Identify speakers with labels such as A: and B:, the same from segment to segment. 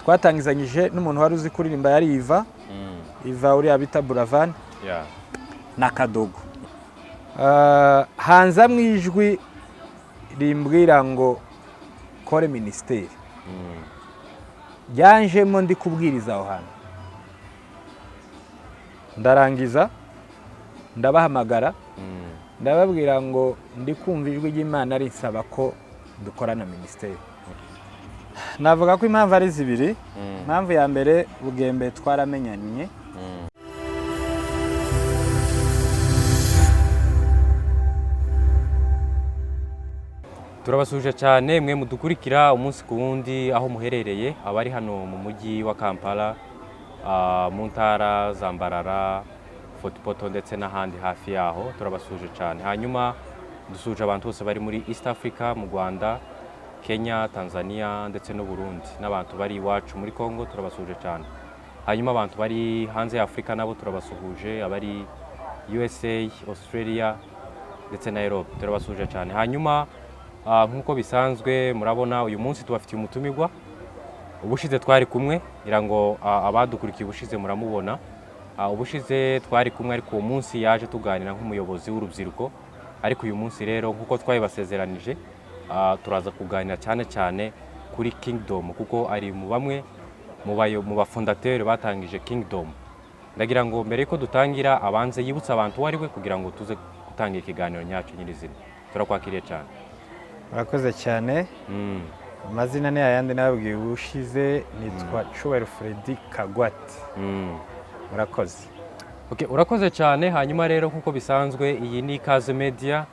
A: twatangizanyije n'umuntu wari uzi kuririmba yari Iva uriya bita Buravan na Kadogo. Hanza mwijwi rimbwira ngo kore ministeri. Yanjemo ndi kubwiriza aho hantu. Ndarangiza ndabahamagara ndababwira ngo ndi kumva ijwi ry'Imana rinsaba ko dukorana ministeri. Navuga ko impamvu ari zibiri. Impamvu ya mbere Bugembe twaramenyanye.
B: Turabasuje cyane mwe mudukurikira umunsi ku wundi aho muherereye, abari hano mu mujyi wa Kampala, mu ntara za Mbarara, Fort Portal ndetse n'ahandi hafi yaho. Turabasuje cyane. Hanyuma dusuje abantu bose bari muri East Africa, mu Rwanda, Kenya, Tanzania ndetse no Burundi, n'abantu bari iwacu muri Congo turabasuje cyane. Hanyuma abantu bari hanze ya Afrika nabo turabasuhuje, abari USA, Australia ndetse na Europe turabasuje cyane. Hanyuma nkuko bisanzwe murabona uyu munsi tubafitiye umutumirwa. Ubushize twari kumwe irango abadukurikiye ubushize muramubona. Ubushize twari kumwe ariko uwo munsi yaje tuganira nk'umuyobozi w'urubyiruko, ariko uyu munsi rero nkuko twabibasezeranije turaza kuganira cyane cyane kuri Kingdom, kuko ari mu bamwe mu bafondateur batangije Kingdom. Ndagira ngo mbere ko dutangira abanze yibutsa abantu wari we kugira ngo tuze gutangira ikiganiro nyacyo nyirizina. Turakwakiriye cyane.
A: Murakoze cyane. Amazina ni ayandi nababwiye ubushize, nitwa Cyubahiro Freddy Kagwati. Murakoze.
B: Okay, urakoze cyane. Hanyuma rero nkuko bisanzwe iyi ni Ikaze Media.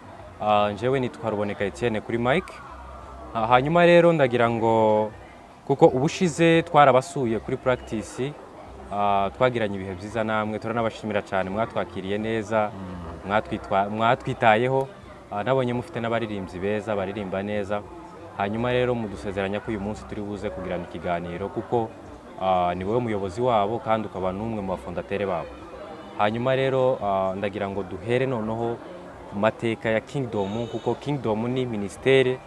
B: Njewe nitwa Ruboneka Etienne kuri Mike. Hanyuma rero ndagira ngo kuko ubushize twarabasuye kuri practice, twagiranye ibihe byiza namwe, turanabashimira cyane, mwatwakiriye neza, mwatwitayeho, nabonye mufite n'abaririmbyi beza baririmba neza. Hanyuma rero mudusezeranya ko uyu munsi turi buze kugirana ikiganiro kuko ni wowe muyobozi wabo kandi ukaba n'umwe mu bafondateur babo. Hanyuma rero ndagira ngo duhere noneho ku mateka ya Kingdom, kuko Kingdom ni ministere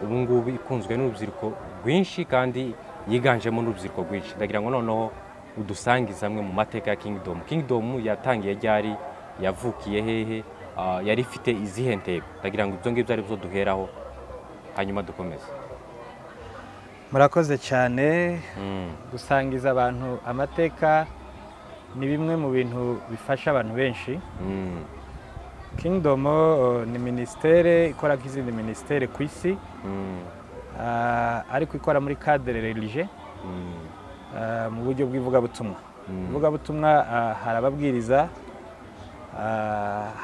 B: ubu ngubu ikunzwe n'urubyiruko rwinshi kandi yiganjemo n'urubyiruko rwinshi. Ndagira ngo noneho udusangize amwe mu mateka ya Kingdom. Kingdom yatangiye ryari, yavukiye hehe, yari ifite izihe ntego? Ndagira ngo ibyo ngibyo ari byo duheraho hanyuma dukomeze.
A: Murakoze cyane. Gusangiza abantu amateka ni bimwe mu bintu bifasha abantu benshi. Kingdom ni ministere ikora nk'izindi ministere ku isi, ariko ikora muri cadre religieux, mu buryo bw'ivugabutumwa. Ivugabutumwa hari ababwiriza,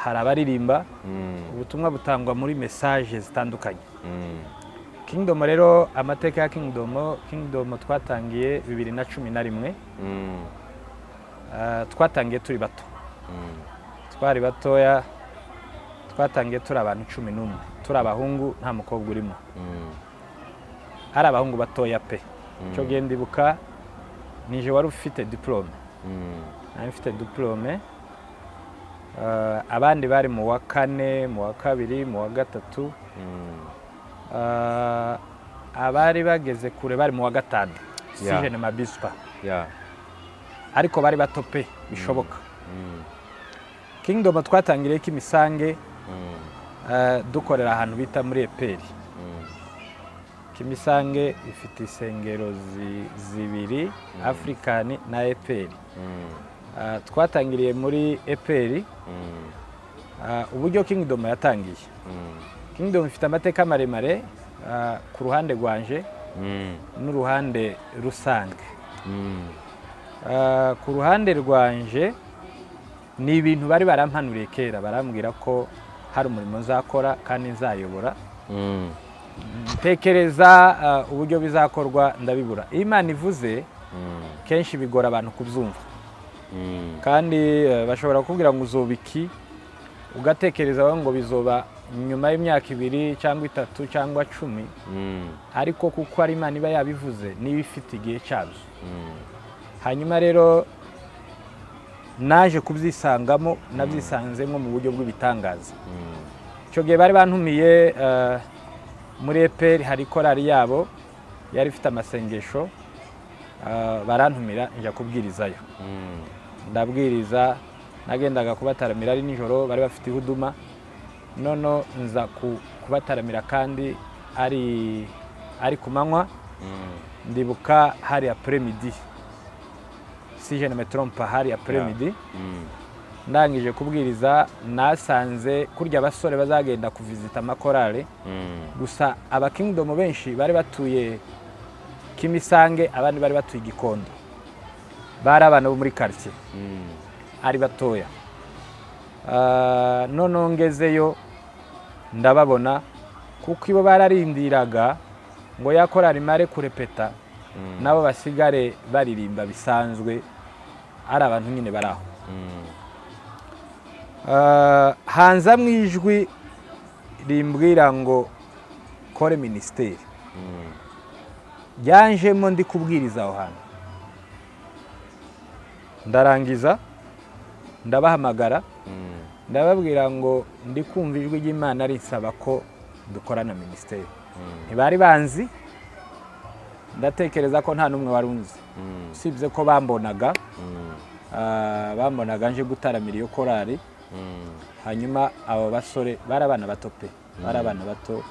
A: hari abaririmba, ubutumwa butangwa muri message zitandukanye. Kingdom rero amateka ya Kingdom twatangiye 2011. Twatangiye turi bato. Twari batoya, twatangiye turi abantu 11, turi abahungu nta mukobwa urimo. Ari abahungu batoya pe. Cyo gendibuka nije wari ufite diplome. Nari mfite diplome. Abandi bari mu wa 4, mu wa 2, mu wa 3. Abari bageze kure bari mu wa 5. Si je ne m'abuse pas. Ariko bari bato pe bishoboka. Kingdom twatangiriye Kimisange, dukorera ahantu bita muri Eperi. Kimisange ifite isengero zibiri, African na Eperi. Twatangiriye muri Eperi. Uburyo Kingdom yatangiye. Kingdom ifite amateka maremare ku ruhande rwanje n'uruhande rusange. Ku ruhande rwanje ni ibintu bari barampanuriye kera, barambwira ko hari umurimo nzakora kandi nzayobora. Tekereza uburyo bizakorwa ndabibura. Imana ivuze kenshi bigora abantu kubyumva, kandi bashobora kukubwira ngo uzobiki, ugatekereza ngo bizoba nyuma y'imyaka 2 cyangwa 3 cyangwa 10, ariko kuko ari Imana iba yabivuze niba ifite igihe cyabyo. Hanyuma rero naje kubyisangamo, nabyisanzemo mu buryo bw'ibitangaza. Cyo gihe bari bantumiye muri Eperi, hari korali yabo yari ifite amasengesho, barantumira njya kubwirizayo ndabwiriza nagendaga kubataramira ari nijoro bari bafite ihuduma nono nza kubataramira kandi ari ku manywa ndibuka hari après midi si je ne me trompe hari après midi ndangije kubwiriza nasanze kurya abasore bazagenda kuvizita amakorale gusa aba Kingdom benshi bari batuye Kimisange abandi bari batuye Gikondo bari abana bo muri quartier ari batoya nono ngezeyo ndababona kuko ibo bararindiraga ngo yakorari mare kurepeta nabo basigare baririmba bisanzwe ari abantu nyine baraho hanza mwijwi rimbwira ngo kore ministeri byanjemo ndi kubwiriza aho hantu ndarangiza ndabahamagara ndababwira ngo ndi kumva ijwi ry'Imana risaba ko dukorana ministeri ntibari banzi ndatekereza ko nta numwe warunzi sibye ko bambonaga nje gutaramira iyo korari hanyuma abo basore barabana bato pe barabana bato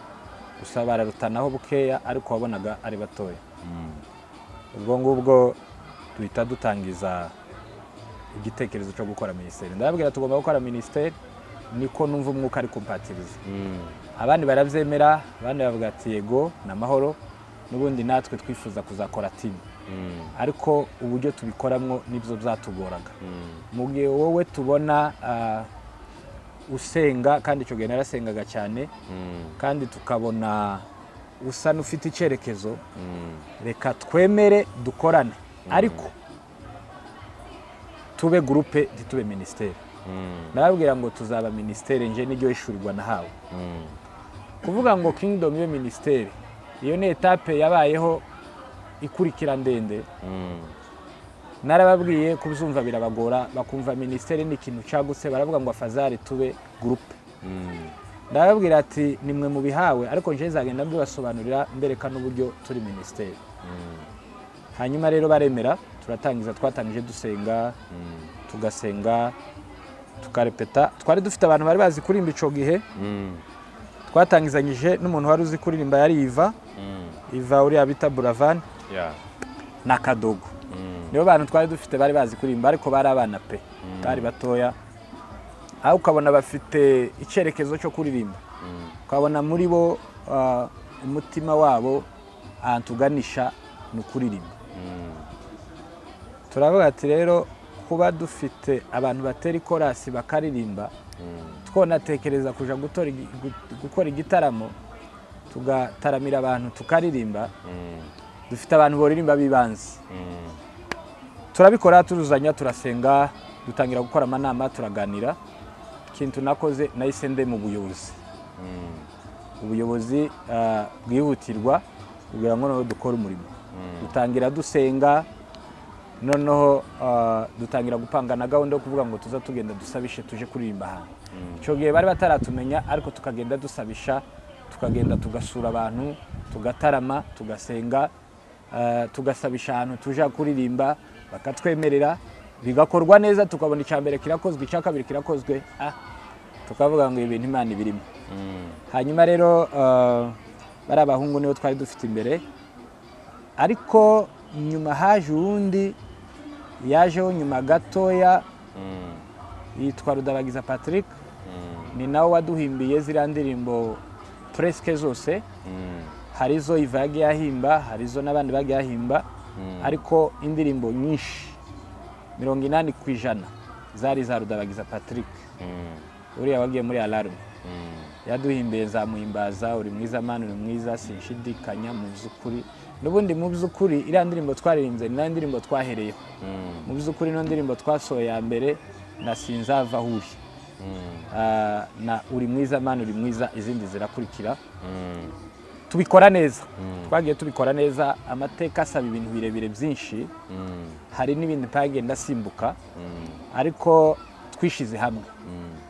A: gusa bararutanaho bukeya ariko wabonaga ari batoya ubwo ngubwo duhita dutangiza igitekerezo cyo gukora ministeri ndababwira tugomba gukora ministeri niko numva umwuka ari kumpatiriza abandi baravyemera abandi bavuga ati yego namahoro nubundi natwe twifuza kuzakora team ariko uburyo tubikoramwo nibyo byatugoraga mu gihe wowe tubona usenga kandi cyo genera sengaga cyane kandi tukabona usa n'ufite icyerekezo reka twemere dukorane ariko tube groupe ditube ministeri nababwira ngo tuzaba ministeri nje n'iryo ishurirwa nahawe kuvuga ngo Kingdom yo ministeri iyo ni etape yabayeho ikurikira ndende narababwiye kubyumva birabagora bakumva ministeri ni ikintu cyagutse baravuga ngo afazari tube groupe ndababwira ati nimwe mu bihawe ariko nje zagenda mbibasobanurira mbereka n'uburyo turi ministeri hanyuma rero baremera turatangiza twatangije dusenga tugasenga tukarepeta twari dufite abantu bari bazi kuririmba ico gihe twatangizanyije n'umuntu wari uzi kuririmba yari Iva uri abita Buravan na Kadogo nibo bantu twari dufite bari bazi kuririmba ariko bari abana pe bari batoya aho ukabona bafite icyerekezo cyo kuririmba ukabona muri bo umutima wabo antuganisha no kuririmba turavuga ati rero kuba dufite abantu batera ikorasi bakaririmba twonatekereza kuja gukora igitaramo tugataramira abantu tukaririmba dufite abantu boririmba bibanze turabikora turuzanya turasenga dutangira gukora amanama turaganira ikintu nakoze nahise nde mu ubuyobozi bwihutirwa kugira ngo dukore umurimo dutangira dusenga noneho dutangira gupangana gahunda yo kuvuga ngo tuza tugenda dusabishe tuje kuririmba hano icyo gihe bari bataratumenya ariko tukagenda dusabisha tukagenda tugasura abantu tugatarama tugasenga tugasabisha ahantu tuje kuririmba bakatwemerera bigakorwa neza tukabona icyambere kirakozwe icyakabiri kirakozwe tukavuga ngo ibintu Imana ibirimo hanyuma rero bari abahungu nibo twari dufite imbere ariko nyuma haje undi yajeho nyuma gatoya yitwa Rudabagiza Patrick ni nawe waduhimbiye ziriya ndirimbo presque zose harizo Iva yagiye ahimba harizo n'abandi bagiye ahimba ariko indirimbo nyinshi 80% zari za Rudabagiza Patrick uriya wagiye muri Alarme yaduhimbiye za muhimbaza uri mwiza manu uri mwiza sinshidikanya mu byukuri nubundi mu byukuri iriya ndirimbo twaririmbye ni ndirimbo twahereyeho mu byukuri no ndirimbo twasohoye ya mbere na sinzava huri na uri mwiza manu uri mwiza izindi zirakurikira tubikora neza twagiye tubikora neza amateka asaba ibintu birebire byinshi hari n'ibindi pagenda simbuka ariko twishize hamwe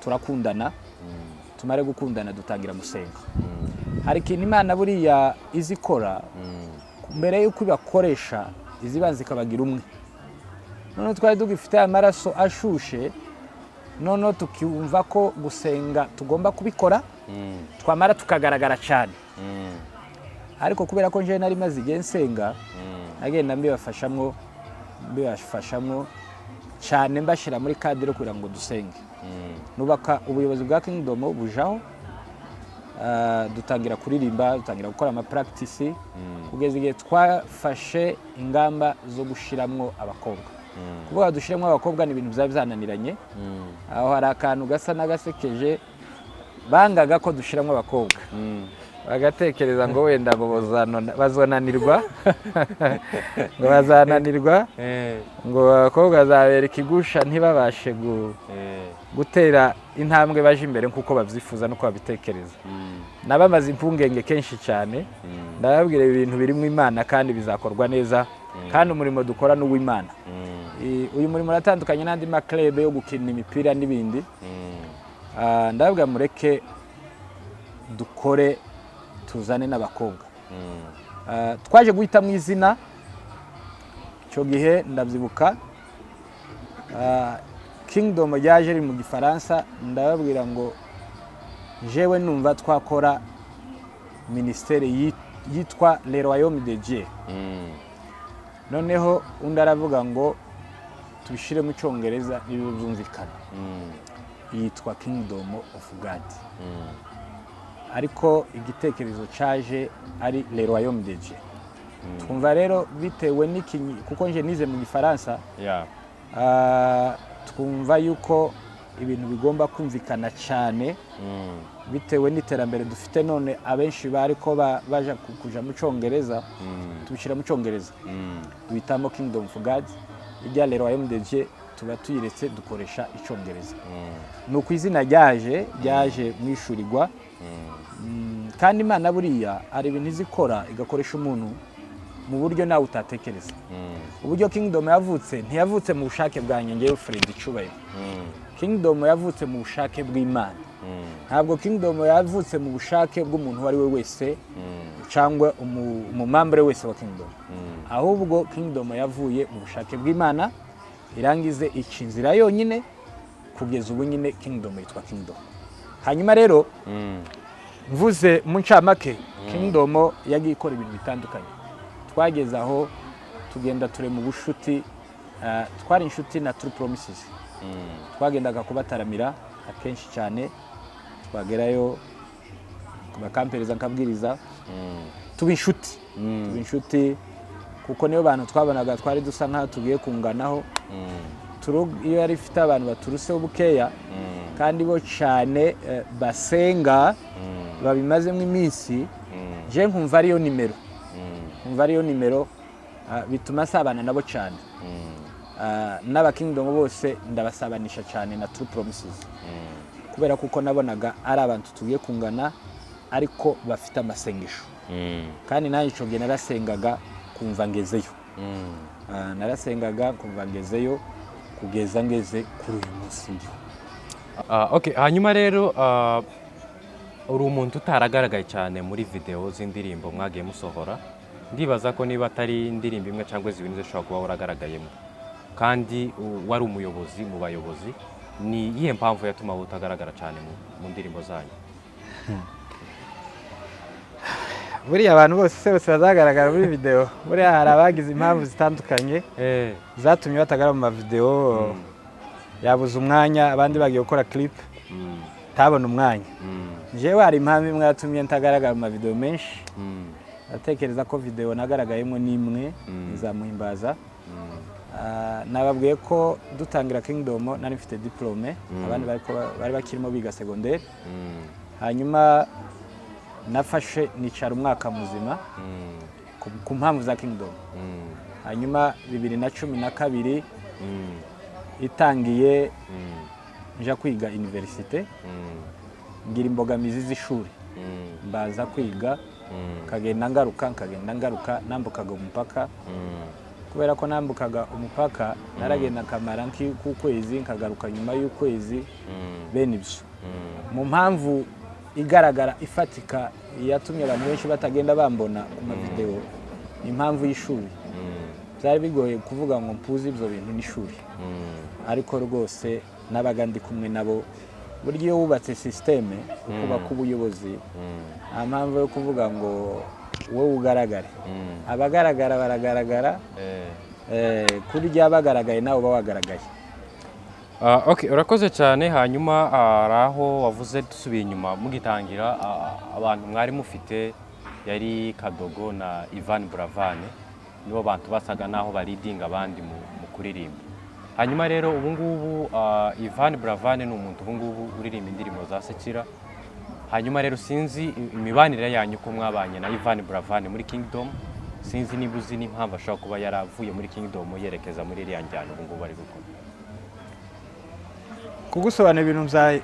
A: turakundana tumare gukundana dutangira gusenga hari ikintu Imana buriya izikora mbere yuko bakoresha izibanza ikabagira umwe. None twari dugifite amaraso ashushe, none tukiumva ko gusenga tugomba kubikora, twamara tukagaragara cyane. Ariko kubera ko nje nari maze igihe nsenga, agenda mbibafashamwo cyane, mbashira muri kadire kugira ngo dusenge. Nubaka ubuyobozi bwa Kingdom bujaho, dutangira kuririmba, dutangira gukora ama practice, kugeza igihe twafashe ingamba zo gushiramwo abakobwa. Kuvuga dushiramwo abakobwa ni ibintu byazananiranye, aho hari akantu gasa nagasekeje, bangaga ko dushiramwo abakobwa, bagatekereza ngo wenda bazonanirwa ngo bazananirwa, ngo abakobwa bazabera ikigusha ntibabashe gutera intambwe baje imbere nkuko babyifuza no babitekereza. Nabamaze impungenge kenshi cyane, ndababwira ibintu birimo Imana kandi bizakorwa neza, kandi umurimo dukora n'uw'Imana. Uyu murimo uratandukanye n'andi maklebe yo gukina imipira n'ibindi. Ndababwira mureke dukore, tuzane n'abakobwa. Twaje guhitamo izina, icyo gihe ndabyibuka Kingdom ryaje mu Gifaransa, ndababwira ngo jewe numva twakora ministere yitwa Le Royaume de Dieu. Noneho undi aravuga ngo tubishire mu Cyongereza niyo byumvikana, yitwa Kingdom of God. Ariko igitekerezo cyaje ari Le Royaume de Dieu. Twumva rero bitewe n'ikinyi, kuko nje nize mu Gifaransa, twumva yuko ibintu bigomba kumvikana cyane, bitewe n'iterambere dufite none. Abenshi bari ko baja kuja mu Cyongereza, tubishira mu Cyongereza, duhitamo Kingdom of God. Irya Le Royaume de Dieu tuba tuyiretse dukoresha Icyongereza. Nuko izina ryaje mwishurirwa. Kandi Imana buriya ari ibintu izikora igakoresha umuntu mu buryo nawe utatekereza. Uburyo Kingdom yavutse, ntiyavutse mu bushake bwa ngewe Fred Cyubahiro. Kingdom yavutse mu bushake bw'Imana. Ntabwo Kingdom yavutse mu bushake bw'umuntu wari we wese cyangwa umumambere wese wa Kingdom. Ahubwo Kingdom yavuye mu bushake bw'Imana, irangize icinzira yonyine, kugeza ubu nyine Kingdom yitwa Kingdom. Hanyuma rero mvuze mu ncamake, Kingdom yagiye ikora ibintu bitandukanye. Twageze aho tugenda ture mu bushuti, twari inshuti na True Promises. Twagendaga kubataramira akenshi cyane, twagerayo bakampereza nkabwiriza, tuba inshuti kuko niyo bantu twabonaga twari dusa nkaho tugiye kunganaho. Iyo yari ifite abantu baturuseho bukeya kandi bo cyane basenga babimazemo iminsi, je nkumva ariyo nimero, bituma sabana nabo cyane. N'aba Kingdom bose ndabasabanisha cyane na True Promises, kubera kuko nabonaga ari abantu tugiye kungana ariko bafite amasengesho. Kandi nanjye ico gihe narasengaga kumva ngezeyo, narasengaga kumva ngezeyo kugeza ngeze kuri uyu munsi.
B: Okay, hanyuma rero uri umuntu utaragaragaye cyane muri video z'indirimbo mwagiye musohora. Ndibaza ko niba atari indirimbo imwe cyangwa zibindi zishobora kuba waragaragayemo, kandi wari umuyobozi mu bayobozi. Ni iyihe mpamvu yatuma utagaragara cyane mu ndirimbo zanyu?
A: Buriya abantu bose bazagaragara muri video, buriya hari abagize impamvu zitandukanye zatumye batagaragara mu mavideo. Yabuze umwanya, abandi bagiye gukora clip tabona umwanya. Jewe hari impamvu imwe yatumye ntagaragara mu mavideo menshi. Atekereza ko video nagaragayemo nimwe izamuhimbaza. Nababwiye ko dutangira Kingdom nari mfite diplome, abandi bari bakirimo biga secondaire. Hanyuma nafashe nicara umwaka muzima ku mpamvu za Kingdom. Hanyuma 2012 itangiye nja kwiga universite, ngira imbogamizi z'ishuri, mbaza kwiga, kagenda ngaruka nambukaga umupaka. Kubera ko nambukaga umupaka naragenda kamara nk'ukwezi nkagaruka nyuma y'ukwezi. Bene ibyo mu mpamvu igaragara ifatika yatumye abantu benshi batagenda bambona ku mavideo, impamvu y'ishuri. byari bigoye kuvuga ngo mpuze ibyo bintu n'ishuri, ariko rwose nabaga ndi kumwe nabo. Burya iyo wubatse sisiteme ukubaka ubuyobozi, nta mpamvu yo kuvuga ngo wowe ugaragare. Abagaragara baragaragara, kurya bagaragaye nawe uba wagaragaye.
B: Okay, urakoze cyane. Hanyuma hari aho wavuze dusubiye inyuma mugitangira, abantu mwari mufite yari Kadogo na Ivan Buravan, nibo bantu basaga naho baridinga abandi mu kuririmba. Hanyuma rero ubu ngubu Ivan Buravan ni umuntu ubu ngubu uririmba indirimbo za Sekira. Hanyuma rero sinzi imibanire yanyu ko mwabanye na Ivan Buravan muri Kingdom, sinzi niba uzi n'impamvu ashobora kuba yaravuye muri Kingdom yerekeza muri iriya njyana ubu ngubu bari gukora.
A: Kugusobanura ibintu bya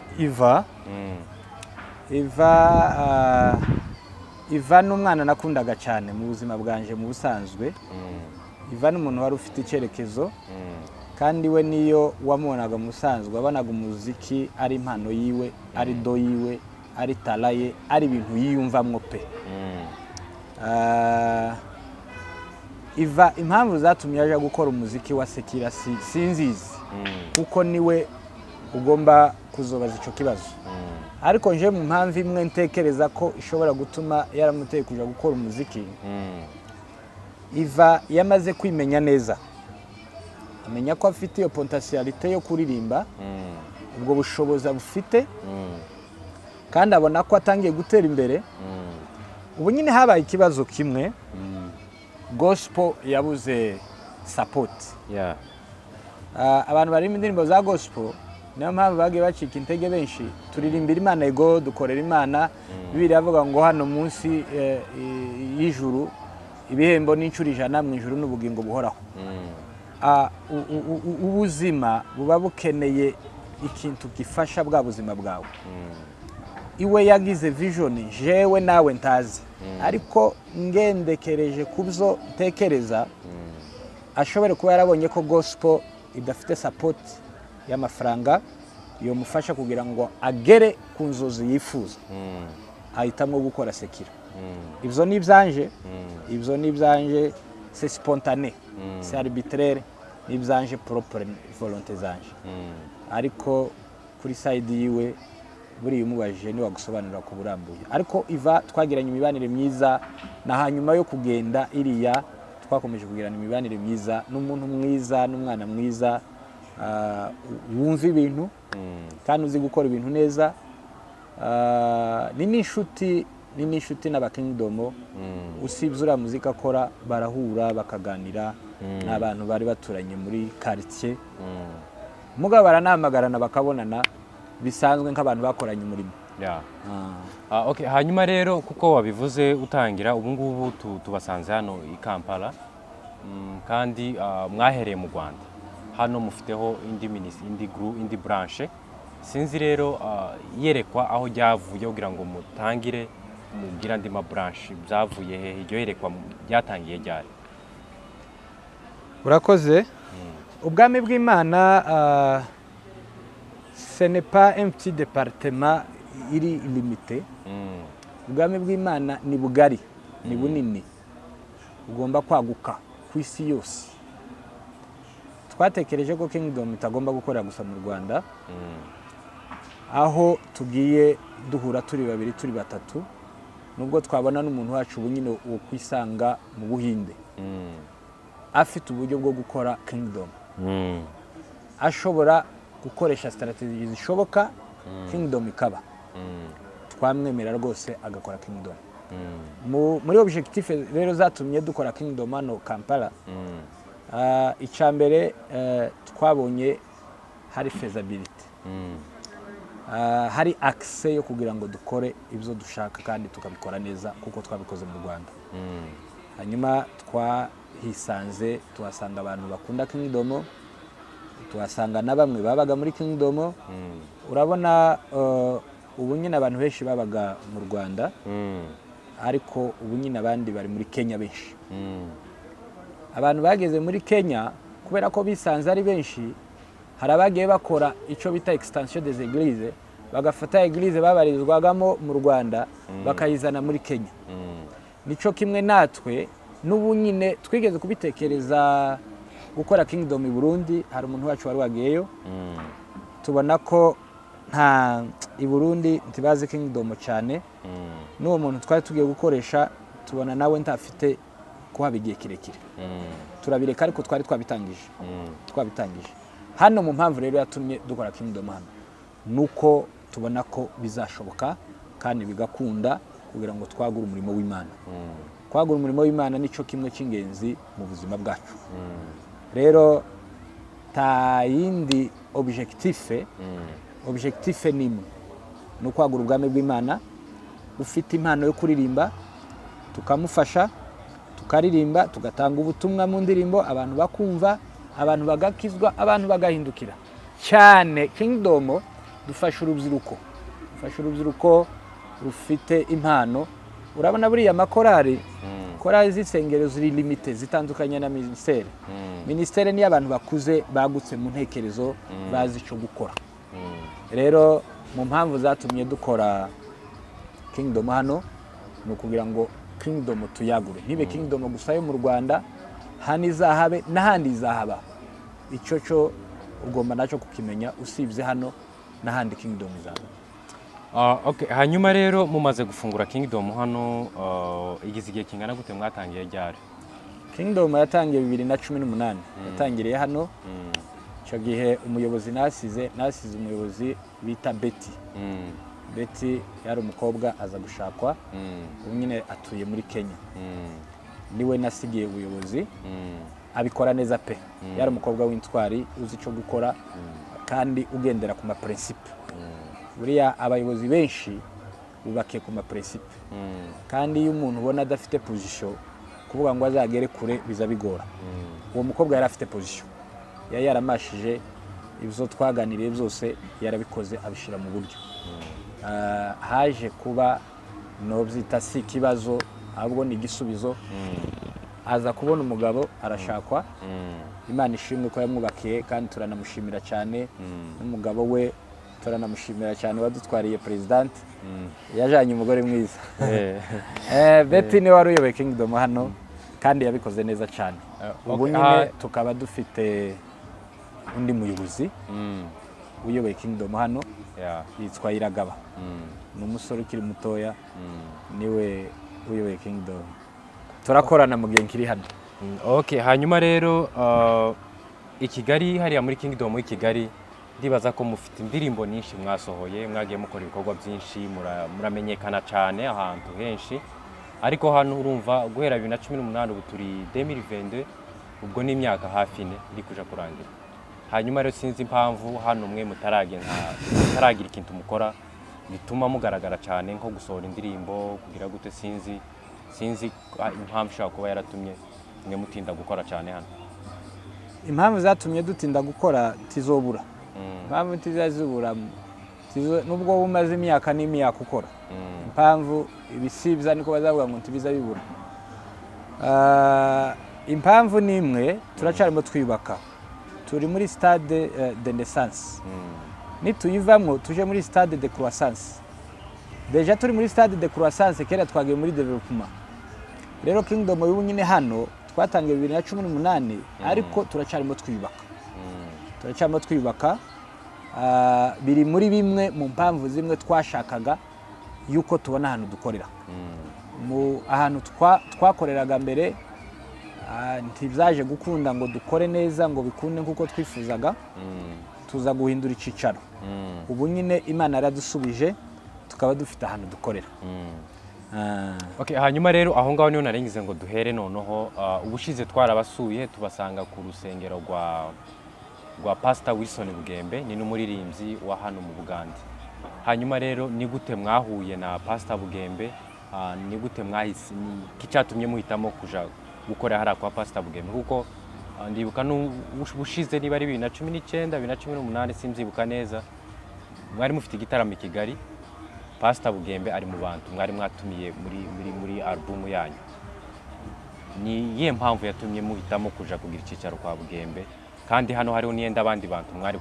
A: Iva ni umwana nakundaga cyane mu buzima bwanje mu busanzwe. Iva ni umuntu wari ufite icyerekezo, kandi we niyo wamubonaga mu busanzwe wabonaga umuziki ari impano yiwe, ari do yiwe, ari tala ye, ari ibintu yiyumvamwo pe. Iva impamvu zatumye aje gukora umuziki wa Sekira sinzizi, kuko niwe ugomba kuzobaza icyo kibazo. Ariko nje mu mpamvu imwe ntekereza ko ishobora gutuma yaramuteye kuja gukora umuziki. Iva yamaze kwimenya neza, amenya ko afite iyo potentialite yo kuririmba, ubwo bushobozi bufite, kandi abona ko atangiye gutera imbere. Ubu nyine habaye ikibazo kimwe, gospel yabuze support. Abantu bari mu ndirimbo za gospel niyo mpamvu bagiye bacika intege benshi. Turirimbira Imana ego, dukorera Imana. Bibiliya avuga ngo hano munsi y'ijuru ibihembo n'incuro 100 mu ijuru n'ubugingo buhoraho. Ubuzima buba bukeneye ikintu gifasha bwa buzima bwawe. Iwe yagize vision jewe nawe ntazi, ariko ngendekereje kubyo tekereza, ashobore kuba yarabonye ko gospel idafite support y'amafaranga yo mufasha kugira ngo agere ku nzozi yifuza, ahitamo gukora Sekira. Ibyo ni ibyanje, c'est spontané, c'est arbitraire, ni ibyanje propre volonté zanje. Ariko kuri side yiwe buri umubajije ni wagusobanurira ku burambuye. Ariko Iva twagiranye imibanire myiza, na hanyuma yo kugenda iriya twakomeje kugirana imibanire myiza, n'umuntu mwiza, n'umwana mwiza, wumva ibintu kandi uzi gukora ibintu neza. Ni n'inshuti n'aba Kingdom. Usibye uriya muzika akora barahura bakaganira, n'abantu bari baturanye muri quartier, mugabo baranamagarana bakabonana bisanzwe nk'abantu bakoranye umurimo.
B: Okay, hanyuma rero kuko wabivuze utangira, ubu ngubu tubasanze hano i Kampala, kandi mwahereye mu Rwanda. Hano mufiteho indi branche. Sinzi rero yerekwa aho ryavuye kugira ngo mutangire mugira andi ma branche, byavuye hehe? Iryo yerekwa ryatangiye ryari?
A: Urakoze. Ubwami bw'Imana ce n'est pas un petit département iri limité. Ubwami bw'Imana ni bugari, ni bunini, ugomba kwaguka ku isi yose. Twatekereje ko Kingdom itagomba gukorera gusa mu Rwanda, aho tugiye duhura turi babiri turi batatu, nubwo twabona n'umuntu wacu ubu nyine wo kwisanga mu Buhinde, afite uburyo bwo gukora Kingdom, ashobora gukoresha strategy zishoboka, Kingdom ikaba. Twamwemera rwose agakora Kingdom. Muri objectif rero zatumye dukora Kingdom hano Kampala, icambere twabonye hari feasibility, hari access yo kugira ngo dukore ibyo dushaka kandi tukabikora neza kuko twabikoze mu Rwanda. Hanyuma twahisanze tuhasanga abantu bakunda Kingdom, tuhasanga na bamwe babaga muri Kingdom. Urabona ubu nyine abantu benshi babaga mu Rwanda, ariko ubu nyine abandi bari muri Kenya benshi. Abantu bageze muri Kenya kubera ko bisanze ari benshi, hari abagiye bakora icyo bita extension des églises, bagafata église babarizwagamo mu Rwanda bakayizana muri Kenya. Nico kimwe natwe n'ubu nyine twigeze kubitekereza gukora Kingdom i Burundi, hari umuntu wacu wari wagiyeyo tubona ko nta i Burundi ntibazi Kingdom cyane, n'uwo muntu twari tugiye gukoresha tubona nawe ntafite kuhaba igihe kirekire, turabireka ariko twari twabitangije hano. Mu mpamvu rero yatumye dukora Kingdom hano nuko tubona ko bizashoboka kandi bigakunda kugira ngo twagure umurimo w'Imana. Kwagura umurimo w'Imana nico kimwe cy'ingenzi mu buzima bwacu. Rero ta yindi objectif nimwe no kwagura ubwami bw'Imana. Ufite impano yo kuririmba tukamufasha, tukaririmba, tugatanga ubutumwa mu ndirimbo, abantu bakumva, abantu bagakizwa, abantu bagahindukira cyane. Kingdom dufasha urubyiruko rufite impano. Urabona buriya makorari, korari z'isengero ziri limite, zitandukanye na ministere ni abantu bakuze bagutse mu ntekerezo, bazi icyo gukora. Rero mu mpamvu zatumye dukora Kingdom hano ni ukugira ngo Kingdom tuyagure, ntibe Kingdom gusa yo mu Rwanda, hano izahabe n'ahandi izahaba. Icyo cyo ugomba nacyo kukimenya, usibye hano n'ahandi Kingdom izaba.
B: Okay, hanyuma rero mumaze gufungura Kingdom hano, igize igihe kingana gute mwatangiye ryari?
A: Kingdom yatangiye 2018, yatangiriye hano. Icyo gihe umuyobozi nasize umuyobozi bita Betty yari umukobwa aza gushakwa, ubu nyine atuye muri Kenya. Niwe nasigiye ubuyobozi, abikora neza pe. Yari umukobwa w'intwari, uzi icyo gukora kandi ugendera ku maprincipe. Buriya abayobozi benshi bubakiye ku maprincipe, kandi iyo umuntu ubona adafite position kuvuga ngo azagere kure biza bigora. Uwo mukobwa yari afite position, yari yaramashije ibyo twaganiriye byose, yarabikoze abishira mu buryo. Haje kuba no byita si kibazo, ahubwo ni igisubizo. Aza kubona umugabo arashakwa, Imana ishimwe ko yamwubakiye kandi turanamushimira cyane. N'umugabo we turanamushimira cyane, wadutwariye president, yajanye umugore mwiza. Betty ni wari uyoboye Kingdom hano kandi yabikoze neza cyane. Ubu nyine tukaba dufite undi muyobozi uyoboye Kingdom hano, yitwa Iragaba. Ni umusore ukiri mutoya, niwe uyoboye Kingdom. Turakorana mu gihe nkiri hano.
B: Okay, hanyuma rero i Kigali, hariya muri Kingdom i Kigali, ndibaza ko mufite indirimbo nyinshi mwasohoye, mwagiye mukora ibikorwa byinshi, muramenyekana cyane ahantu henshi. Ariko hano urumva guhera 2018 ubu turi 2022, ubwo ni imyaka hafi 4 iri kuja kurangira. Hanyuma rero sinzi impamvu hano mwe mutaragira ikintu mukora bituma mugaragara cyane, nko gusohora indirimbo kugira gute, sinzi impamvu ishobora kuba yaratumye mwe mutinda gukora cyane hano.
A: Impamvu zatumye dutinda gukora tizobura. Impamvu tizazubura nubwo umaze imyaka n'imyaka ukora. Impamvu ibisibza niko bazavuga ngo ntibiza bibura. Impamvu nimwe turacarimo twibaka. Turi muri stade de naissance. Nituyivamo tuje muri stade de croissance. Deja turi muri stade de croissance, kera twagiye muri development. Rero Kingdom y'ubu nyine hano twatangiye 2018, ariko turacarimo twibaka. Biri muri bimwe mu mpamvu zimwe twashakaga yuko tubona ahantu dukorera. Mu ahantu twakoreraga mbere ntibyaje gukunda ngo dukore neza ngo bikunde nkuko twifuzaga, tuza guhindura icicaro. Ubu nyine Imana yaradusubije, tukaba dufite ahantu dukorera.
B: Okay, hanyuma rero aho ngaho niho narengize ngo duhere noneho. Ubushize twarabasuye tubasanga ku rusengero rwa Pastor Wilson Bugembe, ni n'umuririmbyi wa hano mu Bugande. Hanyuma rero ni gute mwahuye na Pastor Bugembe? Ni gute mwahise, kicatumye muhitamo kuja gukora hara kwa Pastor Bugembe? Kuko ndibuka n'ubushize niba ari 2019 2018 simzibuka neza, mwari mufite igitaramo i Kigali, Pastor Bugembe ari mu bantu mwari mwatumiye muri album yanyu. Ni iyihe mpamvu yatumye muhitamo kuja kugira icicaro kwa Bugembe, kandi hano hariho n'iyenda abandi bantu mwari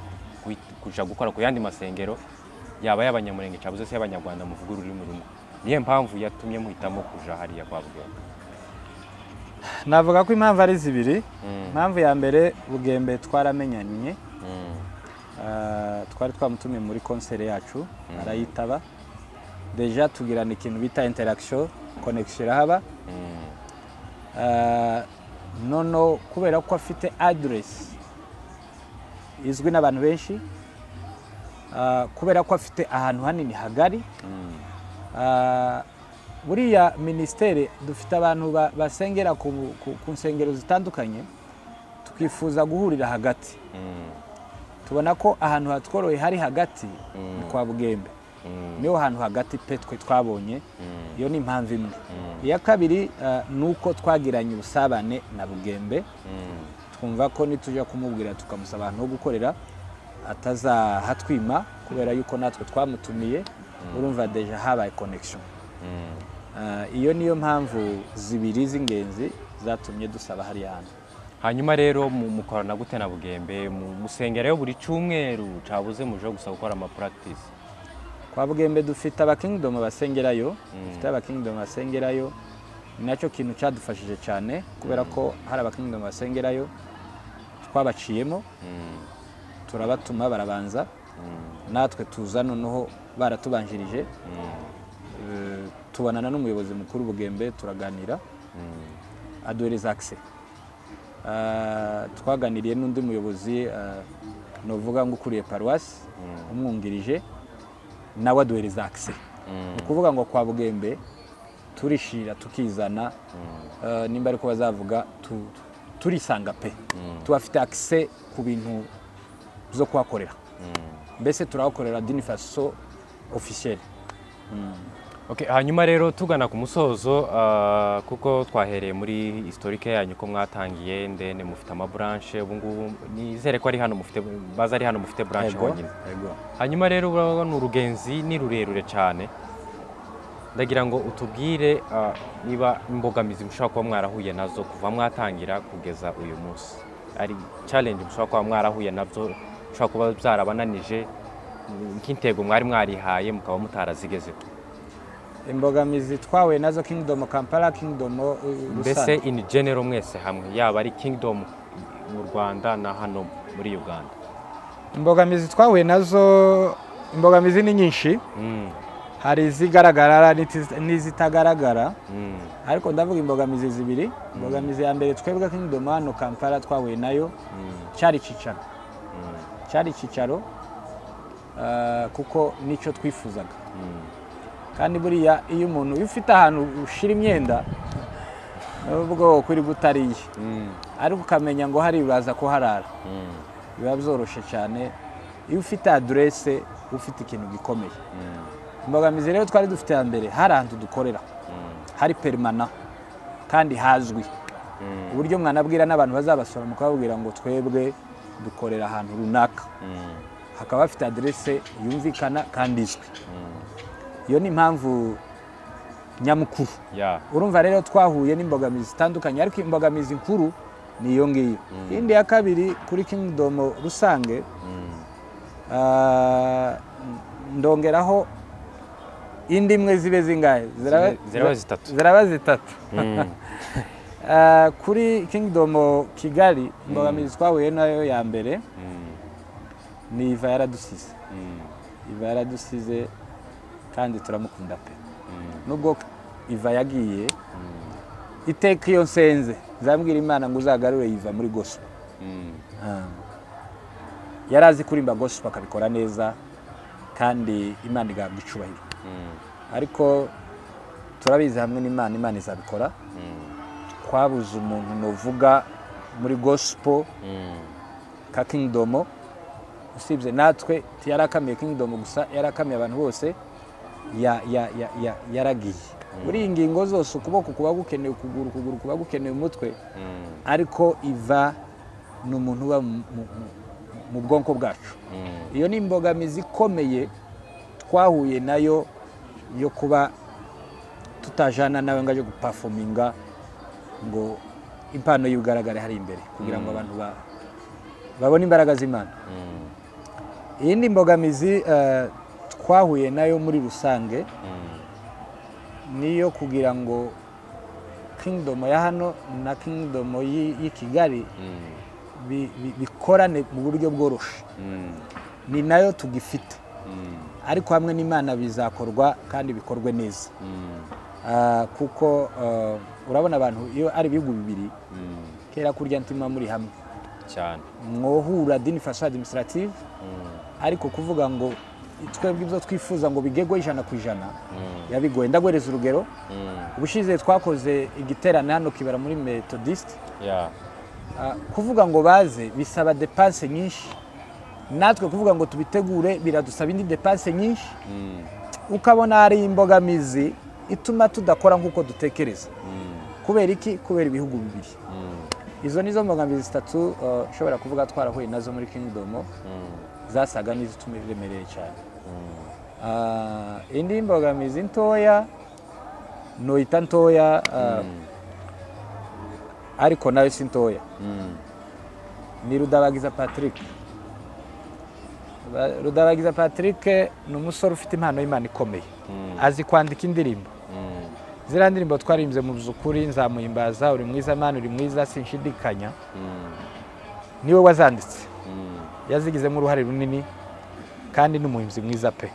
B: kuja gukora ku yandi masengero yaba y'abanyamurenge cabuze se y'abanyarwanda muvuga ururimi rumwe? Niye mpamvu yatumye muhitamo kuja hariya kwa Bugembe?
A: navuga ko impamvu ari zibiri. Impamvu ya mbere Bugembe twaramenyanye, twari twamutumiye muri konsere yacu arayitaba, deja tugirana ikintu bita interaction, connection irahaba. Nono kubera ko afite address izwi n'abantu benshi, kubera ko afite ahantu hanini hagari, buriya ministere dufite abantu basengera ku nsengero zitandukanye, tukifuza guhurira hagati. Tubona ko ahantu hatworoye hari hagati ni kwa Bugembe, niho hantu hagati pe twe twabonye. Iyo ni impamvu imwe. Iya kabiri nuko twagiranye ubusabane na Bugembe, twumva ko nituja kumubwira tukamusaba ahantu ho gukorera atazahatwima, kubera yuko natwe twamutumiye, urumva deja habaye connection. Iyo niyo mpamvu zibiri z'ingenzi zatumye dusaba hari hantu.
B: Hanyuma rero mukorana gute na Bugembe? Musengerayo buri cyumweru cabuze muje gusa gukora ama practice?
A: Kwa Bugembe dufite aba Kingdom basengerayo, dufite aba Kingdom basengerayo. Nacyo kintu cyadufashije cyane, kubera ko hari aba Kingdom basengerayo twabaciyemo, turabatuma barabanza, natwe tuza noneho baratubanjirije, tubonana n'umuyobozi mukuru Bugembe turaganira, aduhereza accès. Twaganiriye n'undi muyobozi novuga ngo ukuriye paroisse umwungirije, nawe aduhereza accès. Ukuvuga ngo kwa Bugembe turishira tukizana, nimba ariko bazavuga turisanga pe, tubafite accès ku bintu zo kwakorera, mbese turakorera d'une façon officielle.
B: Okay, hanyuma rero tugana ku musozo, kuko twahereye muri historique yanyu ko mwatangiye, ndene mufite ama branche, ubu ngubu nizere ko ari hano mufite baza ari hano mufite branche honyine. Hanyuma rero urabona urugenzi ni rurerure cyane, ndagira ngo utubwire niba imbogamizi mushobora kuba mwarahuye nazo kuva mwatangira kugeza uyu munsi, ari challenge mushobora kuba mwarahuye nazo, mushobora kuba byarabananije nk'intego mwari mwarihaye mukaba mutarazigezeho.
A: Imbogamizi twawe nazo Kingdom Kampala, Kingdom
B: mbese in general mwese hamwe, yaba ari Kingdom mu Rwanda na hano muri Uganda?
A: Imbogamizi twawe nazo, imbogamizi ni nyinshi. Hari izigaragara n'izitagaragara, ariko ndavuga imbogamizi zibiri. Imbogamizi ya mbere twebwe Kingdom hano Kampala twahuye nayo cyari cicaro, kuko nicyo twifuzaga. Kandi buriya iyo umuntu ufite ahantu ushira imyenda nubwo kuri gutariye, ariko ukamenya ngo hari baza ko harara, biba byoroshye cyane iyo ufite adresse, ufite ikintu gikomeye. Imbogamizi rero twari dufite ya mbere, hari ahantu dukorera hari permanent kandi hazwi, uburyo mwanabwira n'abantu bazabasura mukababwira ngo twebwe dukorera ahantu runaka, hakaba bafite adresse yumvikana kandi izwi. Iyo ni impamvu nyamukuru. Urumva rero twahuye n'imbogamizi zitandukanye, ariko imbogamizi nkuru ni iyo ngiyo. Indi ya kabiri kuri Kingdom rusange, ndongeraho indi imwe zibe zingahe, ziraba zitatu. Kuri Kingdom Kigali imbogamizi twahuye nayo ya mbere ni Iva yaradusize. Iva yaradusize kandi turamukunda pe. Nubwo Iva yagiye, iteka iyo nsenze zambwira Imana ngo uzagarure Iva muri gospel. Yarazi kurimba gospel akabikora neza, kandi Imana igabwa icubahiro. Ariko turabizi hamwe n'Imana, Imana izabikora. Twabuze umuntu novuga muri gospel ka Kingdom, usibye natwe tiyarakamiye Kingdom gusa, yarakamiye abantu bose. Yaragiye muri ingingo zose, ukuboko kuba gukeneye ukuguru kuba gukeneye umutwe, ariko Iva ni umuntu uba mu bwonko bwacu. Iyo ni imbogamizi ikomeye twahuye nayo, yo kuba tutajana nawe ngaje guperforminga ngo impano y'ugaragare hari imbere, kugira ngo abantu babone imbaraga z'Imana. Iyindi imbogamizi twahuye nayo muri rusange, niyo kugira ngo kingdom ya hano na kingdom y'i Kigali bikorane mu buryo bworoshe, ni nayo tugifite, ariko hamwe n'Imana bizakorwa kandi bikorwe neza. Kuko urabona abantu iyo ari ibihugu bibiri kera kurya ntima muri hamwe
B: cyane
A: mwohura d'une façon administrative, ariko kuvuga ngo twebwe ibyo twifuza ngo bigegwe 100% yabigoye. Ndagwereza urugero, ubushize twakoze igiterane hano Kibera muri Methodist, kuvuga ngo baze bisaba dépense nyinshi, natwe kuvuga ngo tubitegure biradusaba indi dépense nyinshi, ukabona hari imbogamizi ituma tudakora nk'uko dutekereza. Kubera iki? Kubera ibihugu bibiri. Izo nizo mbogamizi zitatu ushobora kuvuga twarahuye nazo muri Kingdom, zasaga n'izitumiremereye cyane. Indi mbogamizi ntoya noita ntoya, ariko nayo si ntoya, ni Rudabagiza Patrick. Rudabagiza Patrick ni umusore ufite impano y'Imana ikomeye, azi kwandika indirimbo. Ziriya ndirimbo twarimbye mu by'ukuri, nzamuhimbaza, uri mwiza Mana, uri mwiza sinshidikanya, niwe wazanditse, yazigizemo uruhare runini kandi n'umuhimbyi mwiza pe.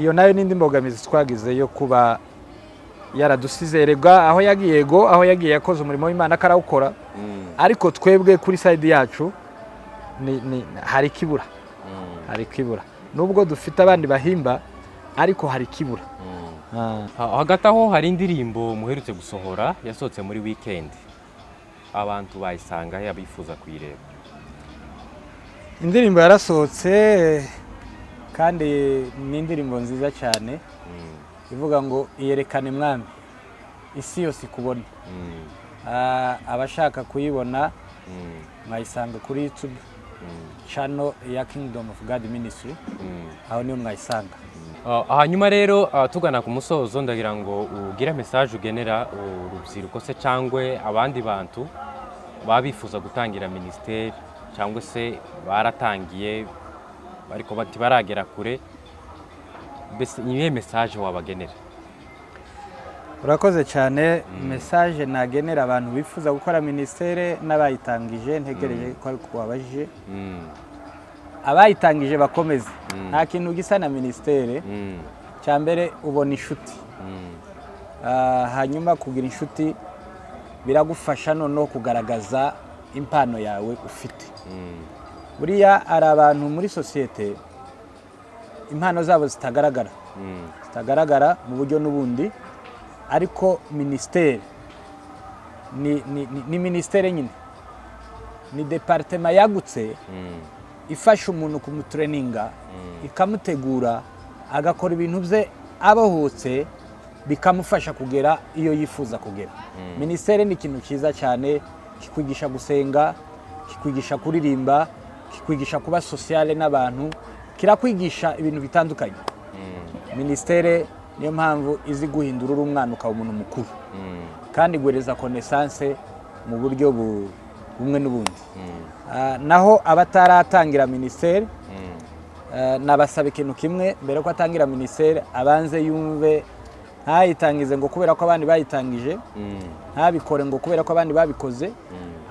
A: Iyo nayo n'indi mbogamizi twagize yo kuba yaradusizererwa, aho yagiye aho yagiye yakoze umurimo w'Imana akarawukora, ariko twebwe kuri side yacu hari kibura, hari kibura. Nubwo dufite abandi bahimba, ariko hari kibura.
B: Hagati aho hari indirimbo muherutse gusohora yasohotse muri weekend, abantu bayisanga yabifuza kuyireba.
A: Indirimbo yarasohotse kandi ni indirimbo nziza cyane, ivuga ngo iyerekane mwami isi yose ikubona. Abashaka kuyibona mwayisanga kuri YouTube channel ya Kingdom of God Ministry, aho niyo mwayisanga.
B: Hanyuma rero tugana ku musozo, ndagira ngo ugira message ugenera urubyiruko se cyangwa abandi bantu babifuza gutangira ministeri, cyangwa se baratangiye ariko bati baragera kure, bese niye message wabagenera?
A: Urakoze cyane. Message nagenera abantu bifuza gukora ministeri n'abayitangije, ntegereje ko ari kubabajije. Abayitangije bakomeze, nta kintu gisa na ministeri. Cyambere ubona inshuti, hanyuma kugira inshuti biragufasha no kugaragaza impano yawe ufite. Buriya ari abantu muri societe impano zabo zitagaragara mu buryo n'ubundi, ariko ministeri ni ministeri nyine, ni departement yagutse ifasha umuntu kumutreninga, ikamutegura agakora ibintu bye abohotse, bikamufasha kugera iyo yifuza kugera. Ministeri ni ikintu cyiza cyane, kikwigisha gusenga, kikwigisha kuririmba, kikwigisha kuba sociale n'abantu, kirakwigisha ibintu bitandukanye. Ministeri niyo mpamvu izi guhindura uri umwana ukaba umuntu mukuru, kandi guhereza connaissance mu buryo bumwe n'ubundi. Naho abataratangira ministeri, nabasaba ikintu kimwe, mbere ko atangira ministeri abanze yumve, ntayitangize ngo kubera ko abandi bayitangije, ntabikore ngo kubera ko abandi babikoze,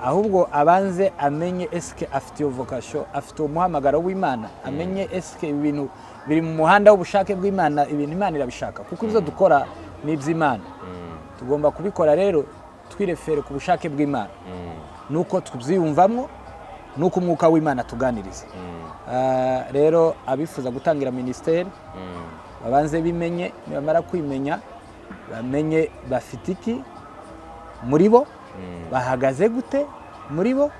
A: ahubwo abanze amenye eske afite vocation, afite umuhamagaro w'Imana, amenye eske ibintu biri mu muhanda w'ubushake bw'Imana, ibintu Imana irabishaka, kuko ibyo dukora ni iby'Imana. Tugomba kubikora rero twirefere ku bushake bw'Imana, nuko tubyiyumvamo, nuko umwuka w'Imana tuganiriza. Rero abifuza gutangira ministeri babanze bimenye, nibamara kwimenya bamenye bafite iki muri bo, bahagaze gute muri bo,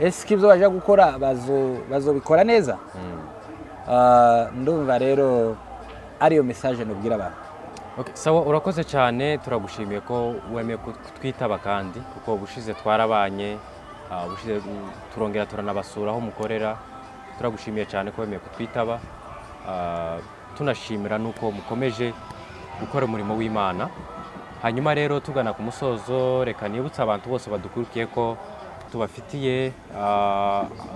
A: eske ibyo baje gukora bazobikora neza. Ndumva rero ariyo message nubwira abantu.
B: Okay, sawa, urakoze cyane, turagushimiye ko wemeye kutwitaba, kandi kuko bushize twarabanye, bushize turongera turanabasura aho mukorera. Turagushimiye cyane ko wemeye kutwitaba, tunashimira nuko mukomeje gukora umurimo w'Imana. Hanyuma rero tugana ku musozo, reka nibutsa abantu bose badukurikiye ko tubafitiye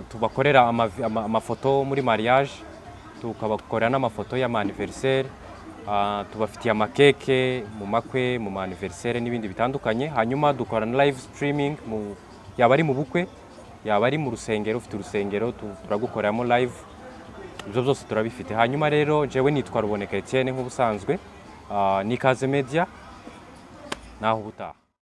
B: tubakorera amafoto muri mariage, tukabakorera n'amafoto y'ama anniversaire. tubafitiye amakeke mu makwe, mu anniversaire n'ibindi bitandukanye. Hanyuma dukora na live streaming yaba ari mu bukwe, yaba ari mu rusengero, ufite urusengero turagukoreramo live, ibyo byose turabifite. Hanyuma rero jewe nitwa Ruboneka Etienne nk'ubusanzwe, ni Ikaze Media, naho ubutaha.